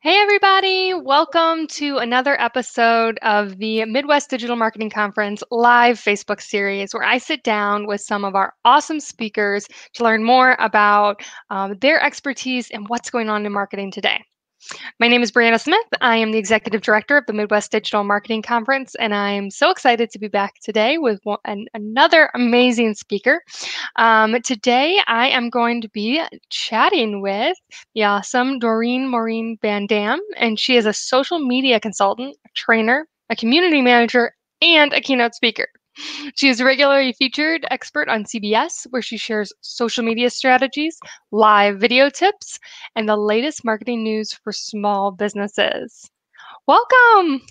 Hey, everybody. Welcome to another episode of the Midwest Digital Marketing Conference live Facebook series, where I sit down with some of our awesome speakers to learn more about their expertise and what's going on in marketing today. My name is Brianna Smith. I am the Executive Director of the Midwest Digital Marketing Conference, and I'm so excited to be back today with another amazing speaker. Today, I am going to be chatting with the awesome Dorien Morin-van, and she is a social media consultant, a trainer, a community manager, and a keynote speaker. She is a regularly featured expert on CBS, where she shares social media strategies, live video tips, and the latest marketing news for small businesses. Welcome!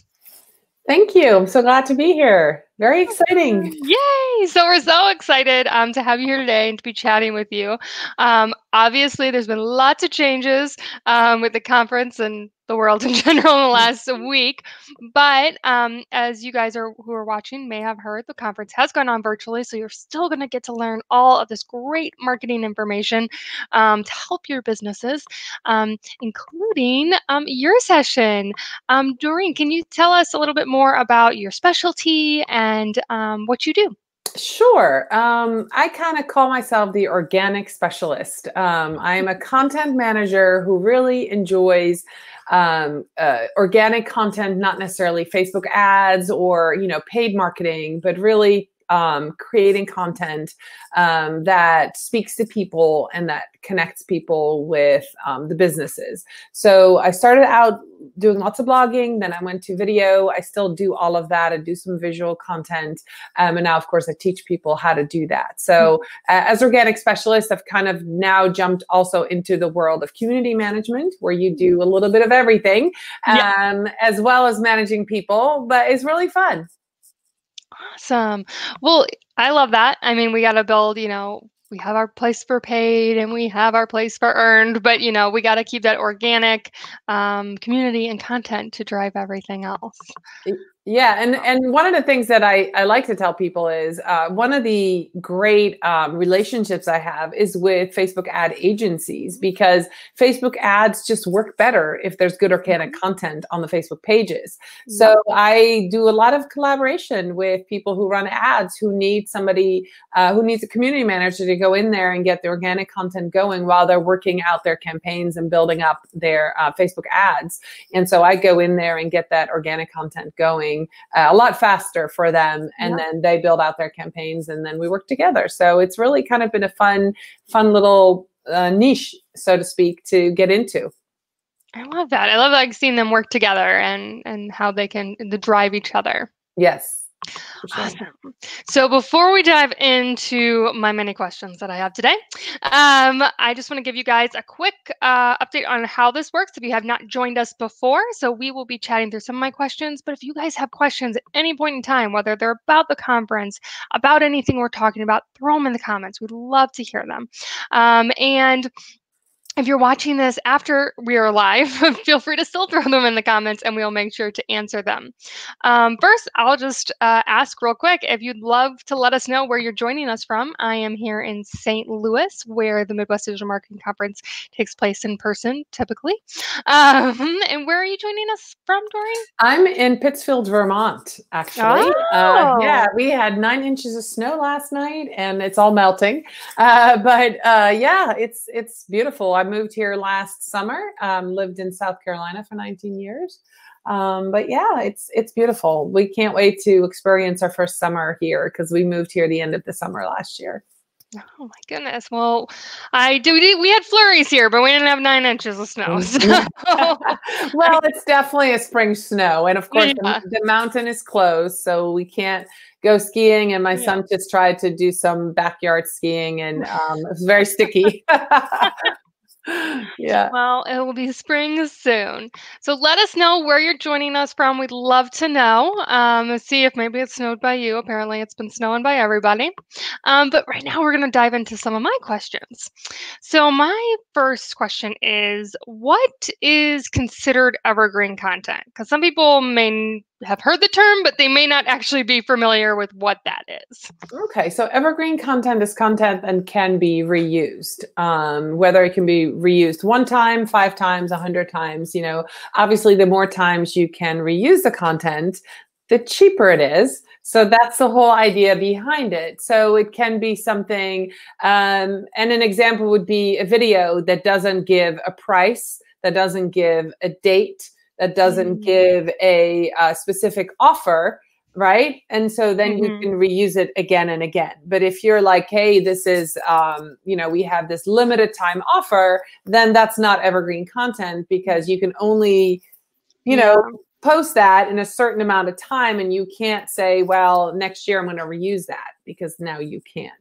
Thank you. I'm so glad to be here. Very exciting. Yay! So we're so excited to have you here today and to be chatting with you. Obviously, there's been lots of changes with the conference and the world in general in the last week. But as you guys who are watching may have heard, the conference has gone on virtually, so you're still going to get to learn all of this great marketing information to help your businesses, including your session. Doreen, can you tell us a little bit more about your specialty and what you do? Sure. I kind of call myself the organic specialist. I am a content manager who really enjoys organic content, not necessarily Facebook ads or, paid marketing, but really creating content that speaks to people and that connects people with the businesses. So I started out doing lots of blogging, then I went to video. I still do all of that. I do some visual content. And now, of course, I teach people how to do that. So as organic specialist, I've kind of now jumped also into the world of community management, where you do a little bit of everything, as well as managing people, but it's really fun. Awesome. Well, I love that. I mean, we got to build, we have our place for paid and we have our place for earned, but, we got to keep that organic community and content to drive everything else. Yeah, and one of the things that I like to tell people is one of the great relationships I have is with Facebook ad agencies, because Facebook ads just work better if there's good organic content on the Facebook pages. So I do a lot of collaboration with people who run ads who need somebody who needs a community manager to go in there and get the organic content going while they're working out their campaigns and building up their Facebook ads. And so I go in there and get that organic content going a lot faster for them, and then they build out their campaigns, and then we work together. So it's really kind of been a fun little niche, so to speak, to get into. I love that. I love like seeing them work together and how they can drive each other. Yes. Sure. Awesome. So before we dive into my many questions that I have today, I just want to give you guys a quick update on how this works if you have not joined us before. So we will be chatting through some of my questions, but if you guys have questions at any point in time, whether they're about the conference, about anything we're talking about, throw them in the comments. We'd love to hear them. And if you're watching this after we are live, feel free to still throw them in the comments and we'll make sure to answer them. First, I'll just ask real quick if you'd love to let us know where you're joining us from. I am here in St. Louis, where the Midwest Digital Marketing Conference takes place in person, typically. And where are you joining us from, Doreen? I'm in Pittsfield, Vermont, actually. Yeah, we had 9 inches of snow last night and it's all melting. Yeah, it's beautiful. I moved here last summer, lived in South Carolina for 19 years. But yeah, it's beautiful. We can't wait to experience our first summer here, because we moved here the end of the summer last year. Oh my goodness. Well, we had flurries here, but we didn't have 9 inches of snow. So. Well, it's definitely a spring snow. And of course, the mountain is closed, so we can't go skiing. And my son just tried to do some backyard skiing, and it was very sticky. Yeah. Well, it will be spring soon. So let us know where you're joining us from. We'd love to know. See if maybe it snowed by you. Apparently, it's been snowing by everybody. But right now, we're going to dive into some of my questions. So my first question is, what is considered evergreen content? Because some people may have heard the term, but they may not actually be familiar with what that is. Okay, so evergreen content is content and can be reused. Whether it can be reused 1 time, 5 times, 100 times, obviously the more times you can reuse the content, the cheaper it is. So that's the whole idea behind it. So it can be something, and an example would be a video that doesn't give a price, that doesn't give a date, that doesn't give a specific offer, right? And so then you can reuse it again and again. But if you're like, hey, this is, we have this limited time offer, then that's not evergreen content, because you can only, post that in a certain amount of time, and you can't say, well, next year I'm going to reuse that, because now you can't.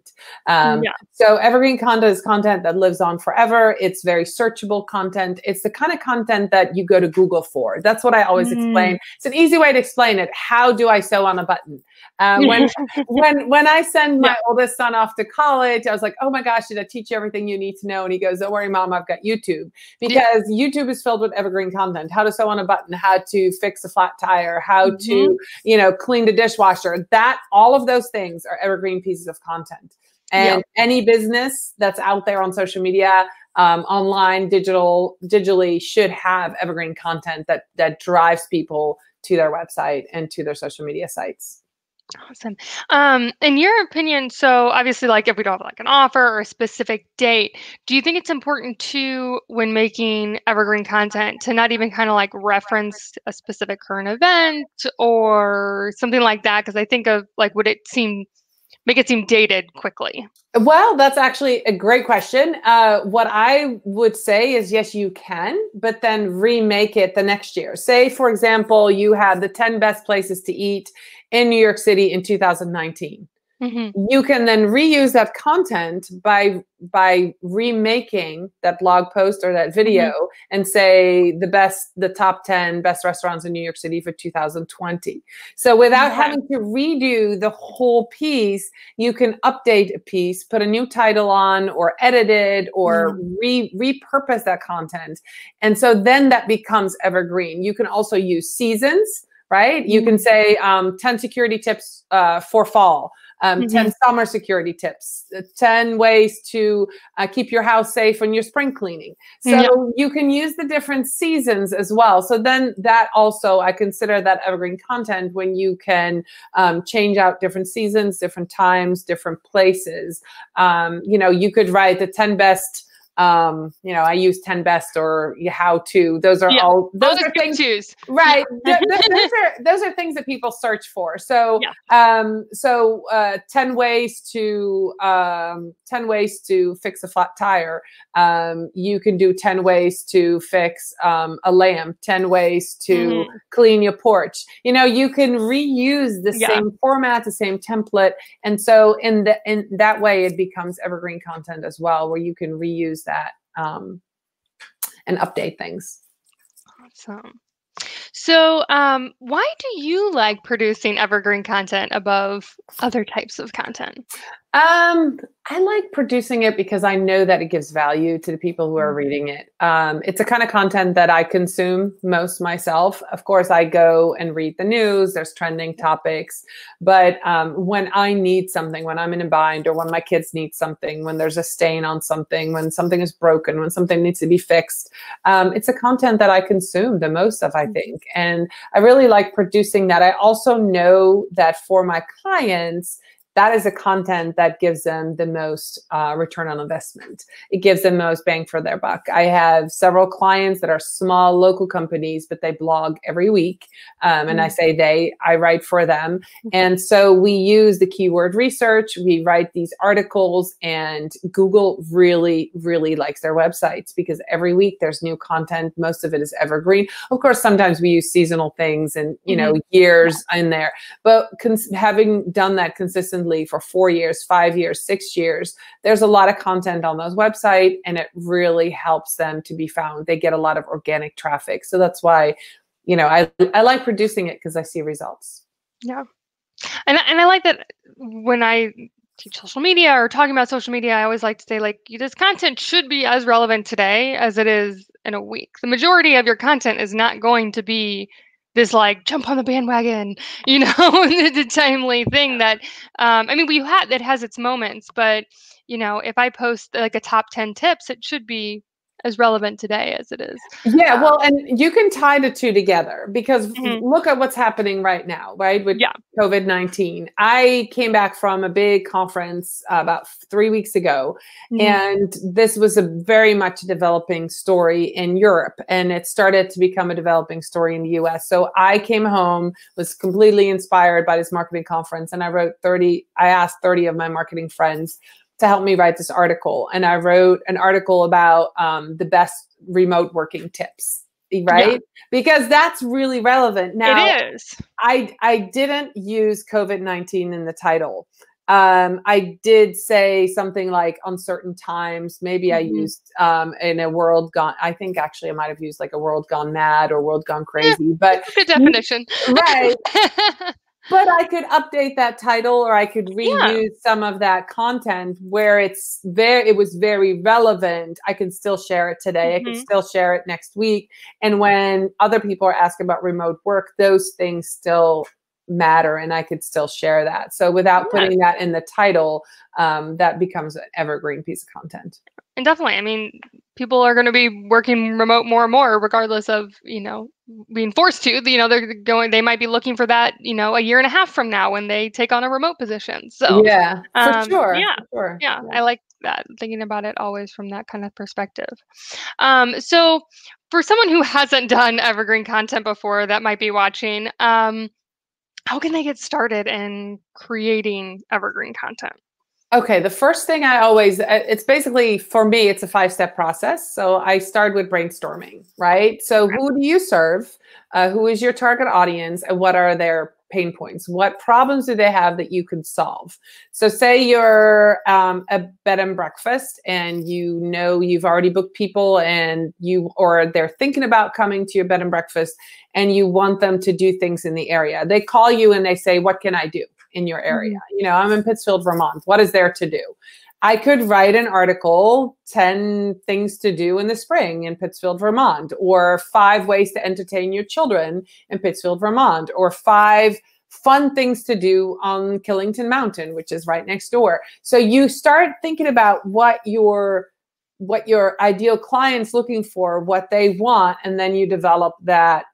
So evergreen content is content that lives on forever. It's very searchable content. It's the kind of content that you go to Google for. That's what I always explain. It's an easy way to explain it. How do I sew on a button? When I send my oldest son off to college, I was like, oh my gosh, did I teach you everything you need to know? And he goes, don't worry, Mom, I've got YouTube. Because YouTube is filled with evergreen content. How to sew on a button, how to fix a flat tire, how to, clean the dishwasher. All of those things are evergreen pieces of content. And any business that's out there on social media, online, digitally, should have evergreen content that drives people to their website and to their social media sites. Awesome. In your opinion, so obviously, like if we don't have like an offer or a specific date, do you think it's important to, when making evergreen content, to not even kind of like reference a specific current event or something like that? Because I think of like, would it make it seem dated quickly? Well, that's actually a great question. What I would say is, yes, you can, but then remake it the next year. Say, for example, you had the 10 best places to eat in New York City in 2019. You can then reuse that content by remaking that blog post or that video and say the top 10 best restaurants in New York City for 2020. So without having to redo the whole piece, you can update a piece, put a new title on, or edit it, or repurpose that content. And so then that becomes evergreen. You can also use seasons, right? You can say 10 security tips for fall. 10 summer security tips, 10 ways to keep your house safe when you're spring cleaning. So you can use the different seasons as well. So then that also, I consider that evergreen content, when you can change out different seasons, different times, different places. You could write the 10 best, I use 10 best or how to, those are those are things, right? Those are things that people search for. So, 10 ways to 10 ways to fix a flat tire. You can do 10 ways to fix a lamp, 10 ways to clean your porch. You can reuse the same format, the same template. And so in that way, it becomes evergreen content as well, where you can reuse that and update things. Awesome. So why do you like producing evergreen content above other types of content? I like producing it because I know that it gives value to the people who are reading it. It's a kind of content that I consume most myself. Of course, I go and read the news. There's trending topics. But when I need something, when I'm in a bind, or when my kids need something, when there's a stain on something, when something is broken, when something needs to be fixed, it's a content that I consume the most of, I think. And I really like producing that. I also know that for my clients, that is a content that gives them the most return on investment. It gives them the most bang for their buck. I have several clients that are small local companies, but they blog every week. And I say I write for them. And so we use the keyword research. We write these articles, and Google really, really likes their websites, because every week there's new content. Most of it is evergreen. Of course, sometimes we use seasonal things and, years in there. But having done that consistently for 4 years, 5 years, 6 years, there's a lot of content on those websites, and it really helps them to be found. They get a lot of organic traffic. So that's why, I like producing it, because I see results. Yeah. And I like that when I teach social media or talking about social media, I always like to say, like, this content should be as relevant today as it is in a week. The majority of your content is not going to be this like jump on the bandwagon, the timely thing that, I mean, it has its moments, but if I post like a top 10 tips, it should be as relevant today as it is. Yeah, well, and you can tie the two together because Mhm. look at what's happening right now, right? With Yeah. COVID-19. I came back from a big conference about 3 weeks ago, Mhm. and this was a very much developing story in Europe, and it started to become a developing story in the US. So I came home, was completely inspired by this marketing conference, and I asked 30 of my marketing friends to help me write this article. And I wrote an article about the best remote working tips, right? Yeah, Because that's really relevant. it Now, is. I didn't use COVID-19 in the title. I did say something like uncertain times. Maybe I Mhm. used in a world gone, I think actually I might have used like a world gone mad or world gone Yeah, crazy, but that's a good definition. right. But I could update that title or I could Yeah. reuse some of that content where it was very relevant. I can still share it today. I could Mhm. still share it next week. And when other people are asking about remote work, those things still matter and I could still share that. So without Yeah, putting that in the title, that becomes an evergreen piece of content. and definitely, I mean, people are gonna be working remote more and more regardless of, being forced to. They might be looking for that, a year and a half from now when they take on a remote position. So, Yeah, for sure. yeah, For sure. yeah, Yeah. I like that, thinking about it always from that kind of perspective. So for someone who hasn't done evergreen content before that might be watching, how can they get started in creating evergreen content? Okay, the first thing it's basically for me, it's a 5-step process. So I start with brainstorming, right? So who do you serve? Who is your target audience? And what are their pain points? What problems do they have that you could solve? So say you're a bed and breakfast and you've already booked people or they're thinking about coming to your bed and breakfast and you want them to do things in the area. They call you and they say, what can I do in your area? Mhm. I'm in Pittsfield, Vermont. What is there to do? I could write an article, 10 things to do in the spring in Pittsfield, Vermont, or 5 ways to entertain your children in Pittsfield, Vermont, or 5 fun things to do on Killington Mountain, which is right next door. So you start thinking about what your ideal client's looking for, what they want, and then you develop that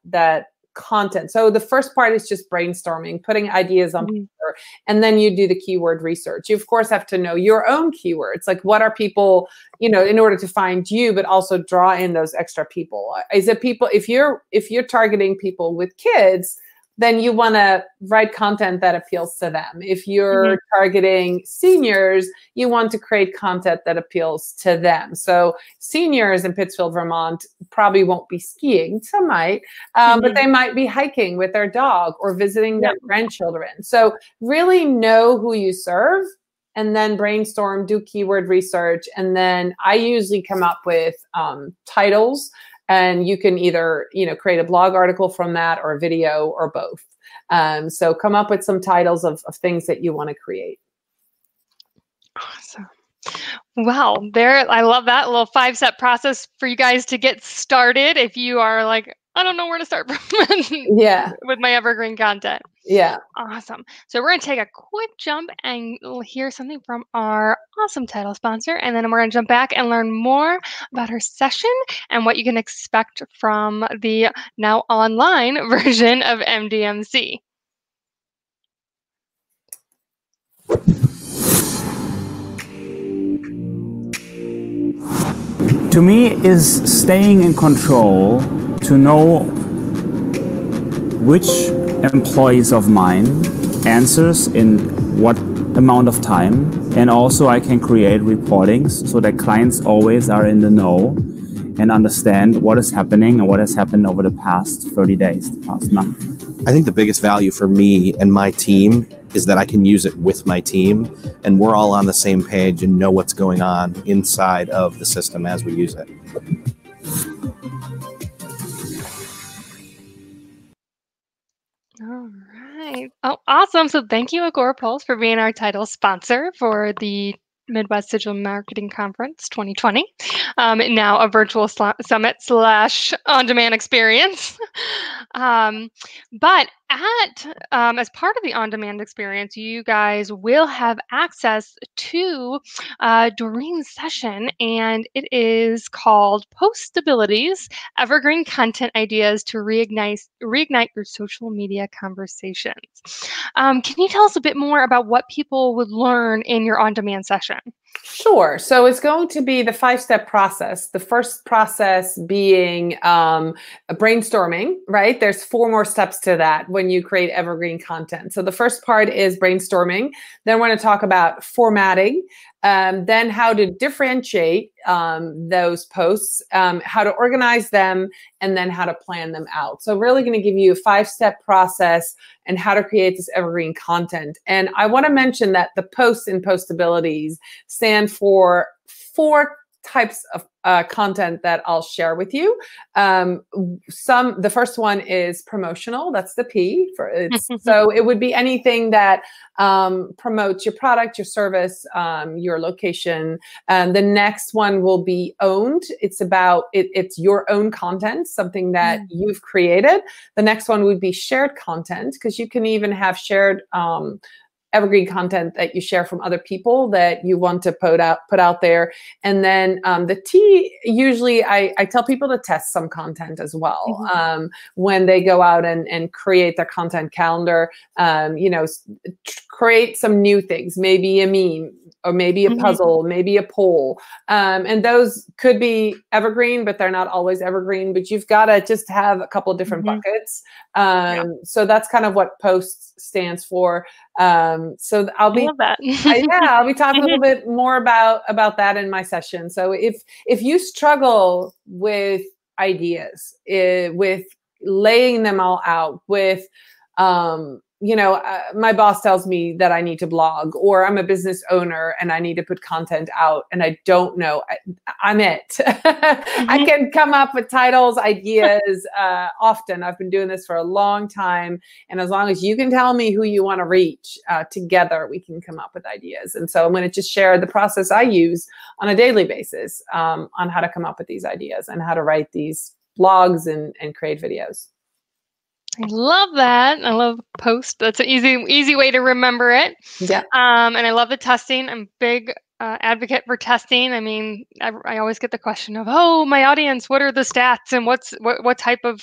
content. So the first part is just brainstorming, putting ideas on Mhm. paper, and then you do the keyword research. You of course have to know your own keywords, like what are people, in order to find you, but also draw in those extra people. Is it people, if you're targeting people with kids, then you want to write content that appeals to them. If Mhm. you're targeting seniors, you want to create content that appeals to them. So seniors in Pittsfield, Vermont probably won't be skiing. Some might, but Mhm. they might be hiking with their dog or visiting their Yep. grandchildren. So really know who you serve and then brainstorm, do keyword research. And then I usually come up with titles, and you can either, create a blog article from that or a video or both. So come up with some titles of things that you want to create. Awesome. Wow, I love that little 5-step process for you guys to get started if you are like, I don't know where to start from Yeah. with my evergreen content. Yeah. Awesome. So we're going to take a quick jump and we'll hear something from our awesome title sponsor, and then we're going to jump back and learn more about her session and what you can expect from the now online version of MDMC. To me, is staying in control, to know which employees of mine answers in what amount of time, and also I can create reportings so that clients always are in the know and understand what is happening and what has happened over the past 30 days, the past month. I think the biggest value for me and my team is that I can use it with my team and we're all on the same page and know what's going on inside of the system as we use it. All right. Oh, awesome. So thank you, Agorapulse, for being our title sponsor for the Midwest Digital Marketing Conference 2020, now a virtual summit / on-demand experience. But as part of the on-demand experience, you guys will have access to Dorien's session, and it is called Postabilities: Evergreen Content Ideas to Reignite Your Social Media Conversations. Can you tell us a bit more about what people would learn in your on-demand session? Sure. So it's going to be the 5-step process. The first process being a brainstorming, right? There's 4 more steps to that when you create evergreen content. So the first part is brainstorming. Then we're going to talk about formatting, then how to differentiate those posts, how to organize them, and then how to plan them out. So really going to give you a 5-step process and how to create this evergreen content. And I want to mention that the posts and postabilities stand for 4 types of content that I'll share with you. The first one is promotional. That's the P for it. So it would be anything that promotes your product, your service, your location. The next one will be owned. It's about it's your own content, something that you've created. The next one would be shared content, because you can even have shared evergreen content that you share from other people that you want to put out there. And then the T, usually I tell people to test some content as well. When they go out and create their content calendar, create some new things, maybe a meme, or maybe a puzzle, maybe a poll. And those could be evergreen, but they're not always evergreen. But you've got to just have a couple of different buckets. So that's kind of what posts stands for. So I'll be I'll be talking a little bit more about that in my session. So if you struggle with ideas, with laying them all out, with my boss tells me that I need to blog, or I'm a business owner and I need to put content out and I don't know, I'm it. I can come up with titles, ideas often. I've been doing this for a long time. And as long as you can tell me who you want to reach, together we can come up with ideas. And so I'm going to just share the process I use on a daily basis on how to come up with these ideas and how to write these blogs and create videos. I love that. I love post. That's an easy way to remember it. Yeah. And I love the testing. I'm a big advocate for testing. I mean, I always get the question of, oh, my audience, what are the stats and what type of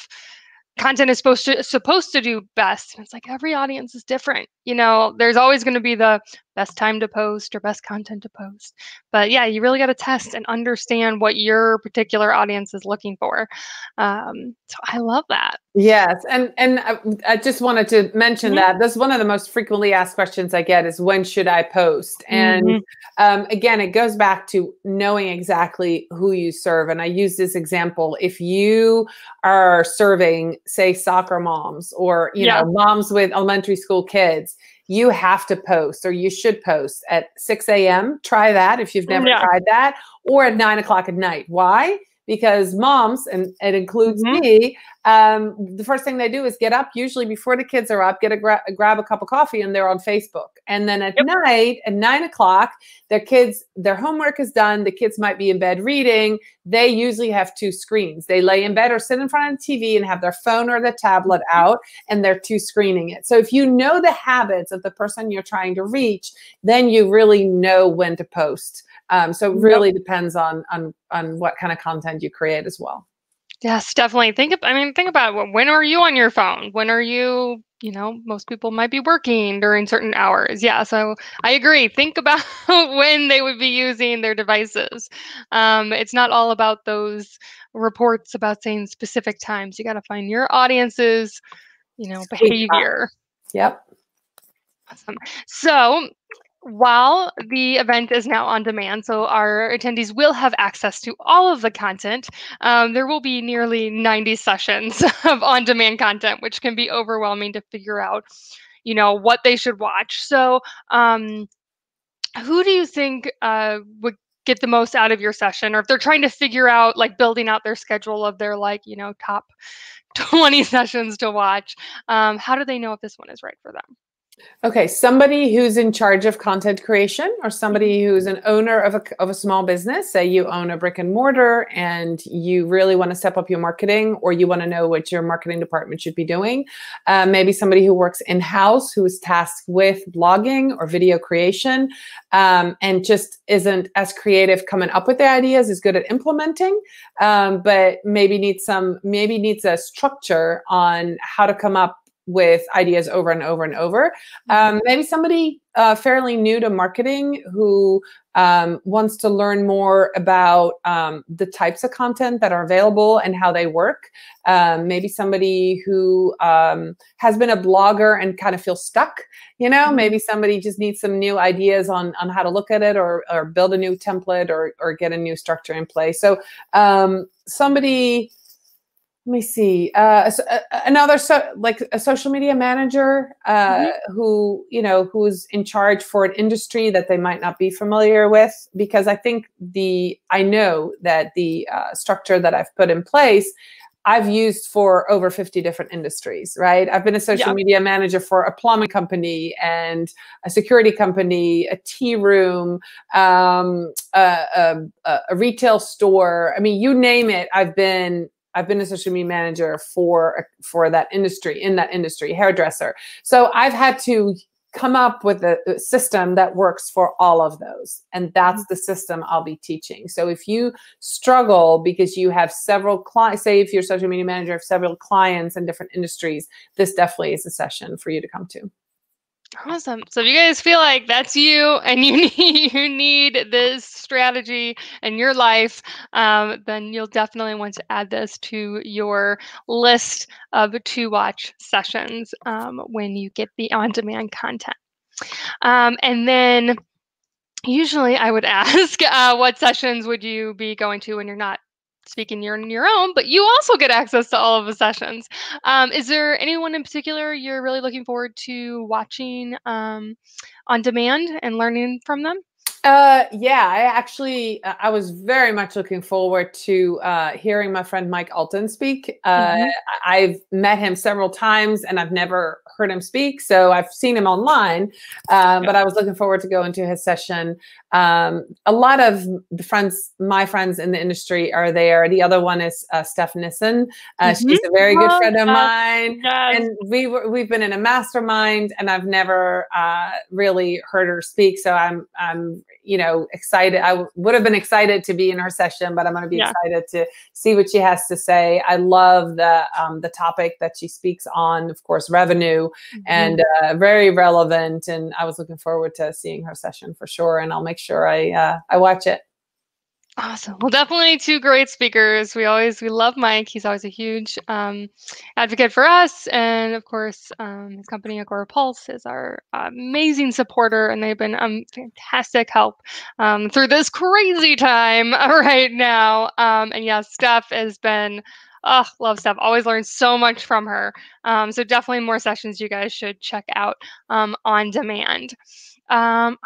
content is supposed to do best? And it's like every audience is different. There's always going to be the best time to post or best content to post. But yeah, you really got to test and understand what your particular audience is looking for. So I love that. Yes. And I just wanted to mention that that's one of the most frequently asked questions I get is, when should I post? And again, it goes back to knowing exactly who you serve. And I use this example. If you are serving, say, soccer moms or, moms with elementary school kids, you have to post, or you should post at 6 a.m. Try that if you've never tried that, or at 9 o'clock at night. Why? Because moms, and it includes me, the first thing they do is get up, usually before the kids are up, grab a cup of coffee, and they're on Facebook. And then at night, at 9 o'clock, their homework is done. The kids might be in bed reading. They usually have 2 screens. They lay in bed or sit in front of the TV and have their phone or the tablet out, and they're 2 screening it. So if you know the habits of the person you're trying to reach, then you really know when to post. So it really depends on what kind of content you create as well. Yes, definitely. Think about when are you on your phone? When are you, most people might be working during certain hours. Yeah, so I agree. Think about when they would be using their devices. It's not all about those reports about saying specific times. You got to find your audience's, behavior. Yep. Awesome. So while the event is now on demand, so our attendees will have access to all of the content, there will be nearly 90 sessions of on-demand content, which can be overwhelming to figure out, what they should watch. So who do you think would get the most out of your session? Or if they're trying to figure out, building out their schedule of their, top 20 sessions to watch, how do they know if this one is right for them? Okay, somebody who's in charge of content creation, or somebody who's an owner of a small business. Say you own a brick and mortar and you really want to step up your marketing, or you want to know what your marketing department should be doing. Maybe somebody who works in-house, who is tasked with blogging or video creation, and just isn't as creative coming up with the ideas, is good at implementing, but maybe needs a structure on how to come up with ideas over and over and over. Maybe somebody fairly new to marketing who wants to learn more about the types of content that are available and how they work. Maybe somebody who has been a blogger and kind of feels stuck. Maybe somebody just needs some new ideas on how to look at it, or build a new template, or get a new structure in place. So somebody. Let me see. Another like a social media manager who's in charge for an industry that they might not be familiar with, because I know that the structure that I've put in place, I've used for over 50 different industries, right? I've been a social media manager for a plumbing company and a security company, a tea room, a retail store. I mean, you name it, I've been a social media manager for that industry, hairdresser. So I've had to come up with a system that works for all of those. And that's the system I'll be teaching. So if you struggle because you have several clients, say if you're a social media manager of several clients in different industries, this definitely is a session for you to come to. Awesome. So if you guys feel like that's you and you need this strategy in your life, then you'll definitely want to add this to your list of to-watch sessions when you get the on-demand content. And then usually I would ask, what sessions would you be going to when you're not speaking your own, but you also get access to all of the sessions. Is there anyone in particular you're really looking forward to watching on demand and learning from them? I was very much looking forward to hearing my friend Mike Alton speak. I've met him several times and I've never heard him speak, so I've seen him online, but I was looking forward to going to his session. A lot of my friends in the industry are there. The other one is Steph Nissen. She's a very good friend of mine, and we've been in a mastermind, and I've never really heard her speak. So I'm excited. I would have been excited to be in her session, but I'm going to be excited to see what she has to say. I love the topic that she speaks on, of course, revenue, and very relevant. And I was looking forward to seeing her session for sure. And I'll make sure I watch it. Awesome. Well, definitely two great speakers. We love Mike. He's always a huge advocate for us. And of course, his company, Agora Pulse, is our amazing supporter. And they've been fantastic help through this crazy time right now. And yes, Steph has been, love Steph. Always learn so much from her. So definitely more sessions you guys should check out on demand. All right,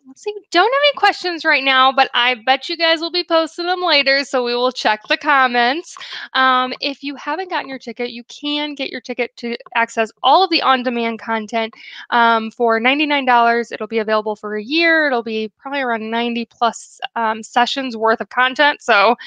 let's see. Don't have any questions right now, but I bet you guys will be posting them later, so we will check the comments. If you haven't gotten your ticket, you can get your ticket to access all of the on-demand content for $99. It'll be available for a year. It'll be probably around 90 plus sessions worth of content. So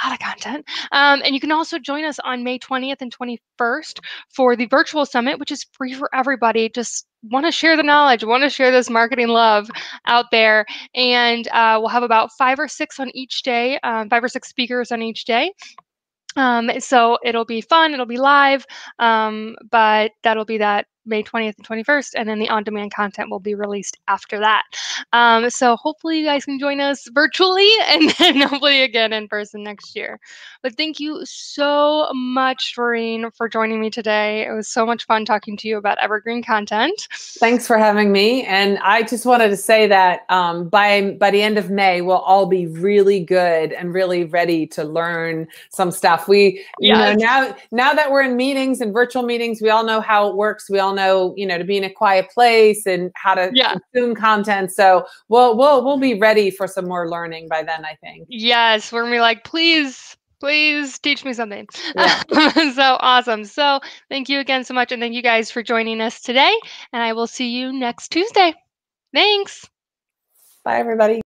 a lot of content. And you can also join us on May 20th and 21st for the virtual summit, which is free for everybody. Just want to share the knowledge, want to share this marketing love out there. And we'll have about 5 or 6 on each day, 5 or 6 speakers on each day. So it'll be fun, it'll be live, but that'll be that May 20th and 21st, and then the on-demand content will be released after that. So hopefully you guys can join us virtually and then hopefully again in person next year. But thank you so much, Dorien, for joining me today. It was so much fun talking to you about evergreen content. Thanks for having me. And I just wanted to say that by the end of May, we'll all be really good and really ready to learn some stuff. You know, now that we're in meetings and virtual meetings, we all know how it works. We all know, to be in a quiet place and how to consume content. So we'll be ready for some more learning by then, I think. Yes, we're gonna be like, please Please teach me something. Yeah. So awesome. So thank you again so much. And thank you guys for joining us today. And I will see you next Tuesday. Thanks. Bye, everybody.